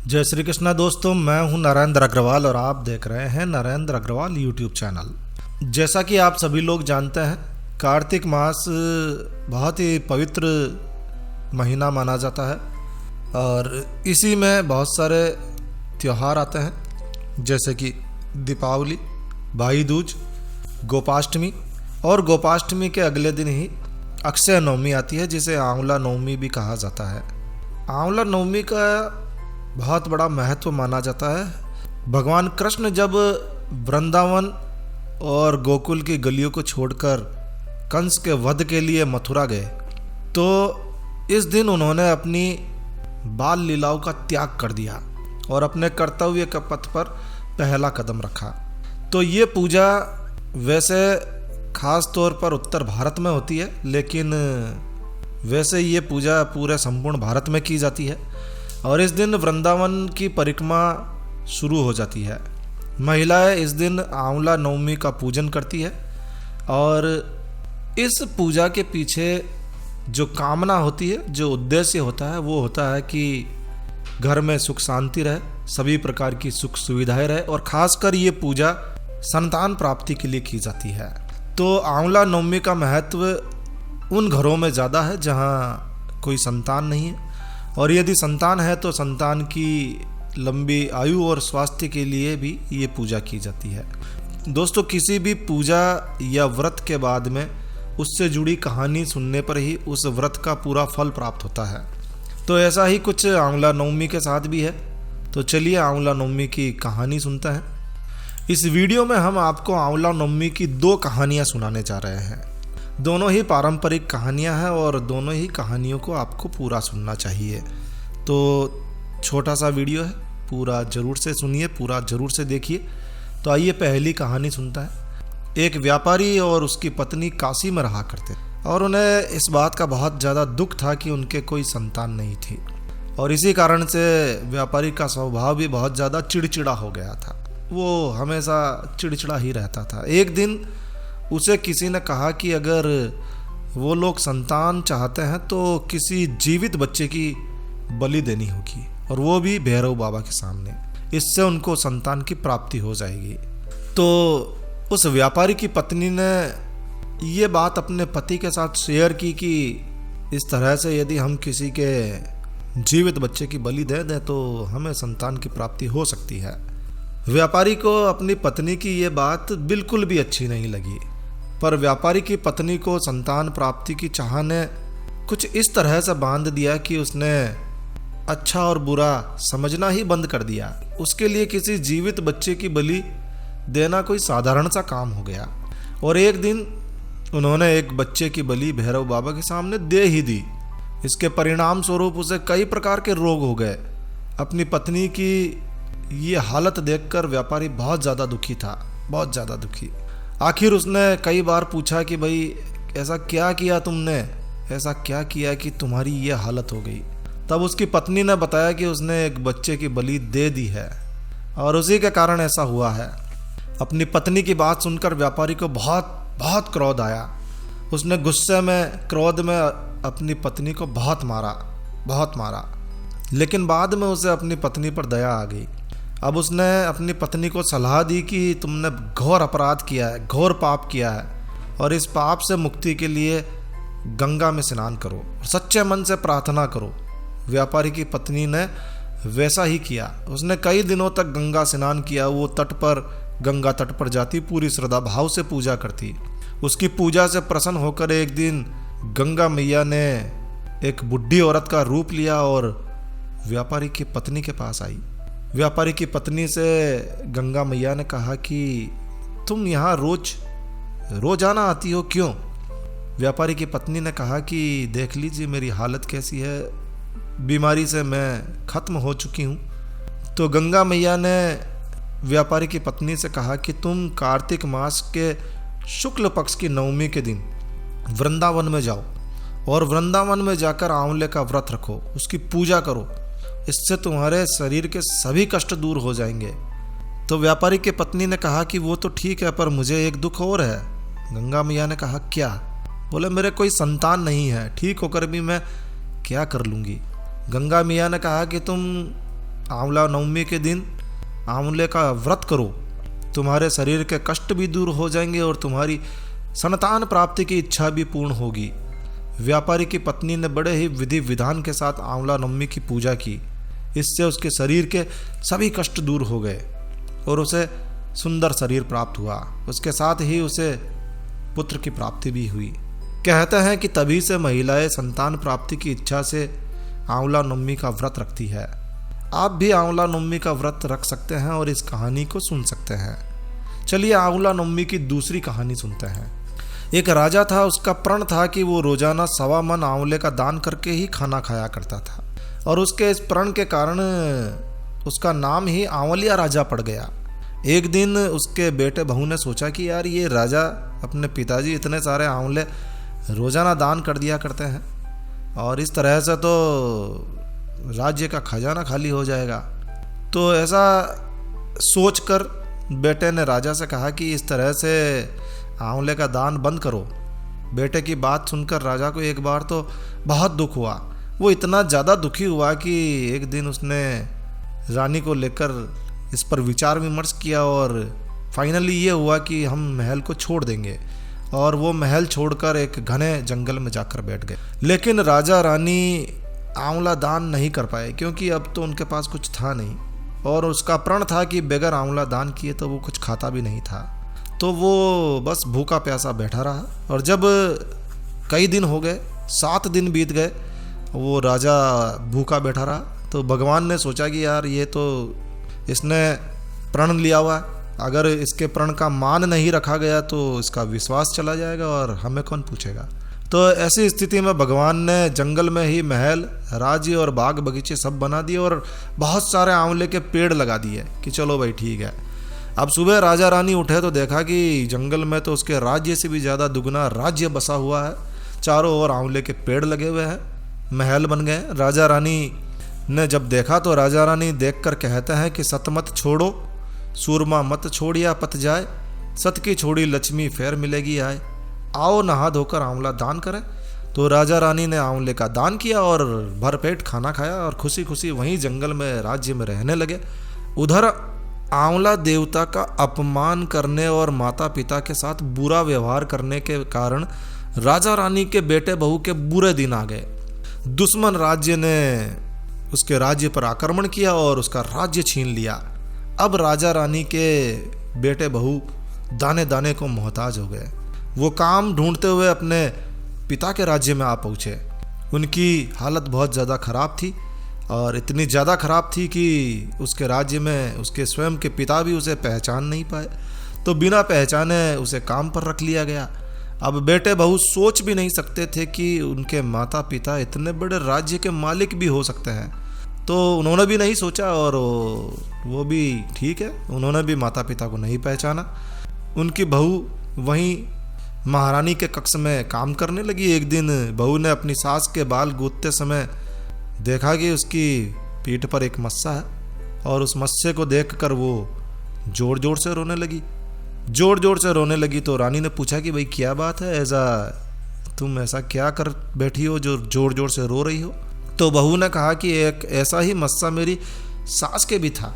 जय श्री कृष्णा दोस्तों, मैं हूं नरेंद्र अग्रवाल और आप देख रहे हैं नरेंद्र अग्रवाल यूट्यूब चैनल। जैसा कि आप सभी लोग जानते हैं, कार्तिक मास बहुत ही पवित्र महीना माना जाता है और इसी में बहुत सारे त्यौहार आते हैं, जैसे कि दीपावली, भाई दूज, गोपाष्टमी और गोपाष्टमी के अगले दिन ही अक्षय नवमी आती है, जिसे आंवला नवमी भी कहा जाता है। आंवला नवमी का बहुत बड़ा महत्व माना जाता है। भगवान कृष्ण जब वृंदावन और गोकुल की गलियों को छोड़कर कंस के वध के लिए मथुरा गए, तो इस दिन उन्होंने अपनी बाल लीलाओं का त्याग कर दिया और अपने कर्तव्य के पथ पर पहला कदम रखा। तो ये पूजा वैसे खास तौर पर उत्तर भारत में होती है, लेकिन वैसे ये पूजा पूरे संपूर्ण भारत में की जाती है और इस दिन वृंदावन की परिक्रमा शुरू हो जाती है। महिलाएं इस दिन आंवला नवमी का पूजन करती है और इस पूजा के पीछे जो कामना होती है, जो उद्देश्य होता है, वो होता है कि घर में सुख शांति रहे, सभी प्रकार की सुख सुविधाएं रहे और खासकर ये पूजा संतान प्राप्ति के लिए की जाती है। तो आंवला नवमी का महत्व उन घरों में ज़्यादा है जहाँ कोई संतान नहीं है, और यदि संतान है तो संतान की लंबी आयु और स्वास्थ्य के लिए भी ये पूजा की जाती है। दोस्तों, किसी भी पूजा या व्रत के बाद में उससे जुड़ी कहानी सुनने पर ही उस व्रत का पूरा फल प्राप्त होता है। तो ऐसा ही कुछ आंवला नवमी के साथ भी है। तो चलिए आंवला नवमी की कहानी सुनते हैं। इस वीडियो में हम आपको आंवला नवमी की 2 कहानियाँ सुनाने जा रहे हैं। दोनों ही पारंपरिक कहानियां हैं और दोनों ही कहानियों को आपको पूरा सुनना चाहिए। तो छोटा सा वीडियो है, पूरा ज़रूर से सुनिए, पूरा ज़रूर से देखिए। तो आइए पहली कहानी सुनता है। एक व्यापारी और उसकी पत्नी काशी में रहा करते और उन्हें इस बात का बहुत ज़्यादा दुख था कि उनके कोई संतान नहीं थी, और इसी कारण से व्यापारी का स्वभाव भी बहुत ज़्यादा चिड़चिड़ा हो गया था। वो हमेशा चिड़चिड़ा ही रहता था। एक दिन उसे किसी ने कहा कि अगर वो लोग संतान चाहते हैं तो किसी जीवित बच्चे की बलि देनी होगी, और वो भी भैरव बाबा के सामने। इससे उनको संतान की प्राप्ति हो जाएगी। तो उस व्यापारी की पत्नी ने ये बात अपने पति के साथ शेयर की कि इस तरह से यदि हम किसी के जीवित बच्चे की बलि दे दें तो हमें संतान की प्राप्ति हो सकती है। व्यापारी को अपनी पत्नी की ये बात बिल्कुल भी अच्छी नहीं लगी, पर व्यापारी की पत्नी को संतान प्राप्ति की चाह ने कुछ इस तरह से बांध दिया कि उसने अच्छा और बुरा समझना ही बंद कर दिया। उसके लिए किसी जीवित बच्चे की बलि देना कोई साधारण सा काम हो गया, और एक दिन उन्होंने एक बच्चे की बलि भैरव बाबा के सामने दे ही दी। इसके परिणाम स्वरूप उसे कई प्रकार के रोग हो गए। अपनी पत्नी की ये हालत देखकर व्यापारी बहुत ज़्यादा दुखी था, बहुत ज़्यादा दुखी। आखिर उसने कई बार पूछा कि भाई ऐसा क्या किया तुमने, ऐसा क्या किया कि तुम्हारी ये हालत हो गई। तब उसकी पत्नी ने बताया कि उसने एक बच्चे की बलि दे दी है और उसी के कारण ऐसा हुआ है। अपनी पत्नी की बात सुनकर व्यापारी को बहुत बहुत क्रोध आया। उसने गुस्से में, क्रोध में अपनी पत्नी को बहुत मारा, लेकिन बाद में उसे अपनी पत्नी पर दया आ गई। अब उसने अपनी पत्नी को सलाह दी कि तुमने घोर अपराध किया है, घोर पाप किया है, और इस पाप से मुक्ति के लिए गंगा में स्नान करो और सच्चे मन से प्रार्थना करो। व्यापारी की पत्नी ने वैसा ही किया। उसने कई दिनों तक गंगा स्नान किया। वो गंगा तट पर जाती, पूरी श्रद्धा भाव से पूजा करती। उसकी पूजा से प्रसन्न होकर एक दिन गंगा मैया ने एक बुढ़ी औरत का रूप लिया और व्यापारी की पत्नी के पास आई। व्यापारी की पत्नी से गंगा मैया ने कहा कि तुम यहाँ रोजाना आती हो, क्यों? व्यापारी की पत्नी ने कहा कि देख लीजिए मेरी हालत कैसी है, बीमारी से मैं खत्म हो चुकी हूँ। तो गंगा मैया ने व्यापारी की पत्नी से कहा कि तुम कार्तिक मास के शुक्ल पक्ष की नवमी के दिन वृंदावन में जाओ और वृंदावन में जाकर आंवले का व्रत रखो, उसकी पूजा करो। इससे तुम्हारे शरीर के सभी कष्ट दूर हो जाएंगे। तो व्यापारी की पत्नी ने कहा कि वो तो ठीक है, पर मुझे एक दुख और है। गंगा मैया ने कहा क्या? बोले मेरे कोई संतान नहीं है, ठीक होकर भी मैं क्या कर लूँगी। गंगा मैया ने कहा कि तुम आंवला नवमी के दिन आंवले का व्रत करो, तुम्हारे शरीर के कष्ट भी दूर हो जाएंगे और तुम्हारी संतान प्राप्ति की इच्छा भी पूर्ण होगी। व्यापारी की पत्नी ने बड़े ही विधि विधान के साथ आंवला नवमी की पूजा की। इससे उसके शरीर के सभी कष्ट दूर हो गए और उसे सुंदर शरीर प्राप्त हुआ। उसके साथ ही उसे पुत्र की प्राप्ति भी हुई। कहते हैं कि तभी से महिलाएं संतान प्राप्ति की इच्छा से आंवला नवमी का व्रत रखती है। आप भी आंवला नवमी का व्रत रख सकते हैं और इस कहानी को सुन सकते हैं। चलिए आंवला नवमी की दूसरी कहानी सुनते हैं। एक राजा था, उसका प्रण था कि वो रोजाना 1.25 मन आंवले का दान करके ही खाना खाया करता था और उसके इस प्रण के कारण उसका नाम ही आंवलिया राजा पड़ गया। एक दिन उसके बेटे बहू ने सोचा कि यार ये राजा अपने पिताजी इतने सारे आंवले रोजाना दान कर दिया करते हैं और इस तरह से तो राज्य का खजाना खाली हो जाएगा। तो ऐसा सोचकर बेटे ने राजा से कहा कि इस तरह से आंवले का दान बंद करो। बेटे की बात सुनकर राजा को एक बार तो बहुत दुख हुआ। वो इतना ज़्यादा दुखी हुआ कि एक दिन उसने रानी को लेकर इस पर विचार विमर्श किया और फाइनली ये हुआ कि हम महल को छोड़ देंगे, और वो महल छोड़कर एक घने जंगल में जाकर बैठ गए। लेकिन राजा रानी आंवला दान नहीं कर पाए क्योंकि अब तो उनके पास कुछ था नहीं और उसका प्रण था कि बगैर आंवला दान किए तो वो कुछ खाता भी नहीं था। तो वो बस भूखा प्यासा बैठा रहा और जब कई दिन हो गए, 7 दिन बीत गए, वो राजा भूखा बैठा रहा। तो भगवान ने सोचा कि यार ये तो इसने प्रण लिया हुआ है, अगर इसके प्रण का मान नहीं रखा गया तो इसका विश्वास चला जाएगा और हमें कौन पूछेगा। तो ऐसी स्थिति में भगवान ने जंगल में ही महल, राज्य और बाग बगीचे सब बना दिए और बहुत सारे आंवले के पेड़ लगा दिए कि चलो भाई ठीक है। अब सुबह राजा रानी उठे तो देखा कि जंगल में तो उसके राज्य से भी ज़्यादा दुगना राज्य बसा हुआ है। चारों ओर आंवले के पेड़ लगे हुए हैं, महल बन गए। राजा रानी ने जब देखा तो राजा रानी देखकर कहते हैं कि सत मत छोड़ो, सूरमा मत छोड़िया पत जाए, सत की छोड़ी लक्ष्मी फेर मिलेगी आए, आओ नहा धोकर आंवला दान करें। तो राजा रानी ने आंवले का दान किया और भरपेट खाना खाया और खुशी खुशी वहीं जंगल में राज्य में रहने लगे। उधर आंवला देवता का अपमान करने और माता पिता के साथ बुरा व्यवहार करने के कारण राजा रानी के बेटे बहू के बुरे दिन आ गए। दुश्मन राज्य ने उसके राज्य पर आक्रमण किया और उसका राज्य छीन लिया। अब राजा रानी के बेटे बहू दाने दाने को मोहताज हो गए। वो काम ढूंढते हुए अपने पिता के राज्य में आ पहुँचे। उनकी हालत बहुत ज़्यादा ख़राब थी और इतनी ज़्यादा ख़राब थी कि उसके राज्य में उसके स्वयं के पिता भी उसे पहचान नहीं पाए। तो बिना पहचाने उसे काम पर रख लिया गया। अब बेटे बहू सोच भी नहीं सकते थे कि उनके माता पिता इतने बड़े राज्य के मालिक भी हो सकते हैं। तो उन्होंने भी नहीं सोचा और वो भी ठीक है, उन्होंने भी माता पिता को नहीं पहचाना। उनकी बहू वहीं महारानी के कक्ष में काम करने लगी। एक दिन बहू ने अपनी सास के बाल गूंथते समय देखा कि उसकी पीठ पर एक मस्सा है और उस मस्से को देखकर वो जोर जोर से रोने लगी। तो रानी ने पूछा कि भाई क्या बात है, तुम ऐसा क्या कर बैठी हो जो जोर जोर से रो रही हो। तो बहू ने कहा कि एक ऐसा ही मस्सा मेरी सास के भी था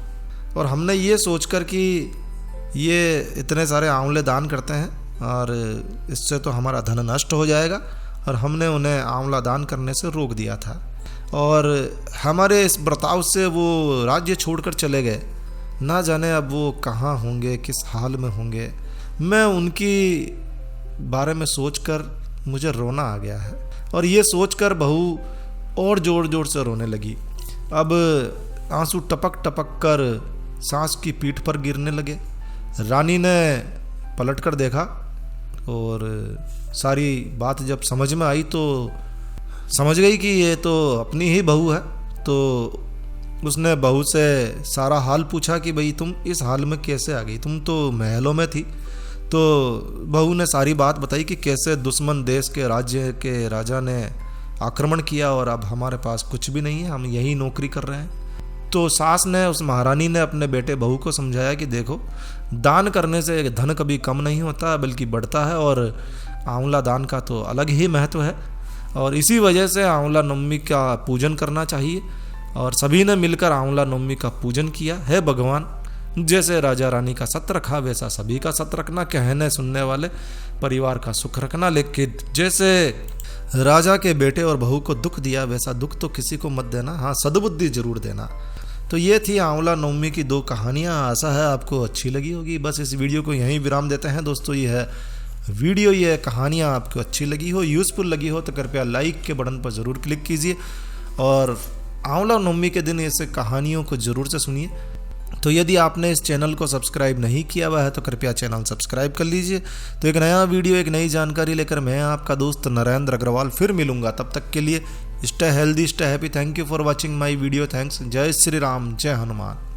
और हमने ये सोचकर कि ये इतने सारे आंवले दान करते हैं और इससे तो हमारा धन नष्ट हो जाएगा, और हमने उन्हें आंवला दान करने से रोक दिया था और हमारे इस बर्ताव से वो राज्य छोड़कर चले गए। ना जाने अब वो कहाँ होंगे, किस हाल में होंगे। मैं उनकी बारे में सोचकर मुझे रोना आ गया है। और ये सोचकर बहू और जोर जोर से रोने लगी। अब आंसू टपक टपक कर सास की पीठ पर गिरने लगे। रानी ने पलट कर देखा और सारी बात जब समझ में आई तो समझ गई कि ये तो अपनी ही बहू है। तो उसने बहू से सारा हाल पूछा कि भाई तुम इस हाल में कैसे आ गई, तुम तो महलों में थी। तो बहू ने सारी बात बताई कि कैसे दुश्मन देश के राज्य के राजा ने आक्रमण किया और अब हमारे पास कुछ भी नहीं है, हम यही नौकरी कर रहे हैं। तो सास ने, उस महारानी ने अपने बेटे बहू को समझाया कि देखो, दान करने से धन कभी कम नहीं होता बल्कि बढ़ता है और आंवला दान का तो अलग ही महत्व है और इसी वजह से आंवला नवमी का पूजन करना चाहिए और सभी ने मिलकर आंवला नवमी का पूजन किया। है भगवान, जैसे राजा रानी का सत रखा वैसा सभी का सत रखना, कहने सुनने वाले परिवार का सुख रखना। लेकिन जैसे राजा के बेटे और बहू को दुख दिया वैसा दुख तो किसी को मत देना, हाँ सद्बुद्धि जरूर देना। तो ये थी आंवला नवमी की 2 कहानियाँ। आशा है आपको अच्छी लगी होगी। बस इस वीडियो को यहीं विराम देते हैं दोस्तों। ये है वीडियो, ये कहानियाँ आपको अच्छी लगी हो, यूज़फुल लगी हो तो कृपया लाइक के बटन पर ज़रूर क्लिक कीजिए और आंवला नवमी के दिन ऐसे कहानियों को ज़रूर से सुनिए। तो यदि आपने इस चैनल को सब्सक्राइब नहीं किया हुआ है तो कृपया चैनल सब्सक्राइब कर लीजिए। तो एक नया वीडियो, एक नई जानकारी लेकर मैं आपका दोस्त नरेंद्र अग्रवाल फिर मिलूंगा। तब तक के लिए stay healthy, stay happy. Thank you for watching my video. Thanks. जय श्री राम, जय हनुमान।